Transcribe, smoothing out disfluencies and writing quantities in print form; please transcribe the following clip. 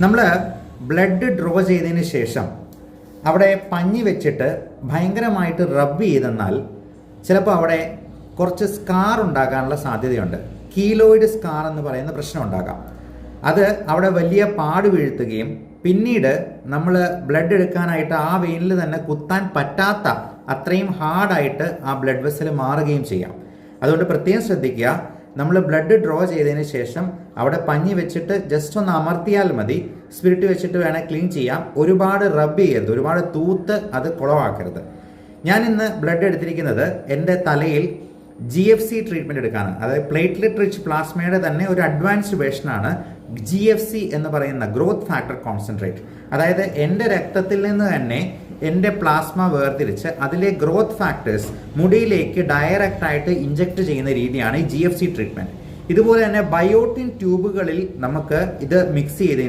നമ്മൾ blood draw ചെയ്തതിന് ശേഷം അവിടെ പഞ്ഞി വെച്ചിട്ട് ഭയങ്കരമായിട്ട് റബ്ബ് ചെയ്തെന്നാൽ ചിലപ്പോൾ അവിടെ കുറച്ച് സ്കാർ ഉണ്ടാകാനുള്ള സാധ്യതയുണ്ട്. കീലോയിഡ് സ്കാർ എന്ന് പറയുന്ന പ്രശ്നം ഉണ്ടാകാം. അത് അവിടെ വലിയ പാട് വീഴ്ത്തുകയും പിന്നീട് നമ്മൾ ബ്ലഡ് എടുക്കാനായിട്ട് ആ വെയിനിൽ തന്നെ കുത്താൻ പറ്റാത്ത അത്രയും ഹാർഡായിട്ട് ആ ബ്ലഡ് വെസൽ മാറുകയും ചെയ്യാം. അതുകൊണ്ട് പ്രത്യേകം ശ്രദ്ധിക്കുക. നമ്മൾ ബ്ലഡ് ഡ്രോ ചെയ്തതിന് ശേഷം അവിടെ പഞ്ഞി വെച്ചിട്ട് ജസ്റ്റ് ഒന്ന് അമർത്തിയാൽ മതി. സ്പിരിറ്റ് വെച്ചിട്ട് വേണേൽ ക്ലീൻ ചെയ്യാം. ഒരുപാട് റബ്ബ് ചെയ്യരുത്, ഒരുപാട് തൂത്ത് അത് കുളവാക്കരുത്. ഞാൻ ഇന്ന് ബ്ലഡ് എടുത്തിരിക്കുന്നത് എൻ്റെ തലയിൽ GFC ട്രീറ്റ്മെൻറ്റ് എടുക്കാനാണ്. അതായത് പ്ലേറ്റ്ലെറ്റ് റിച്ച് പ്ലാസ്മയുടെ തന്നെ ഒരു അഡ്വാൻസ്ഡ് വേർഷനാണ് GFC എന്ന് പറയുന്ന ഗ്രോത്ത് ഫാക്ടർ കോൺസെൻട്രേറ്റ്. അതായത് എൻ്റെ രക്തത്തിൽ നിന്ന് തന്നെ എൻ്റെ പ്ലാസ്മ വേർതിരിച്ച് അതിലെ ഗ്രോത്ത് ഫാക്ടേഴ്സ് മുടിയിലേക്ക് ഡയറക്റ്റ് ആയിട്ട് ഇഞ്ചക്ട് ചെയ്യുന്ന രീതിയാണ് ഈ GFC ട്രീറ്റ്മെൻറ്റ്. ഇതുപോലെ തന്നെ ബയോട്ടിൻ ട്യൂബുകളിൽ നമുക്ക് ഇത് മിക്സ് ചെയ്ത്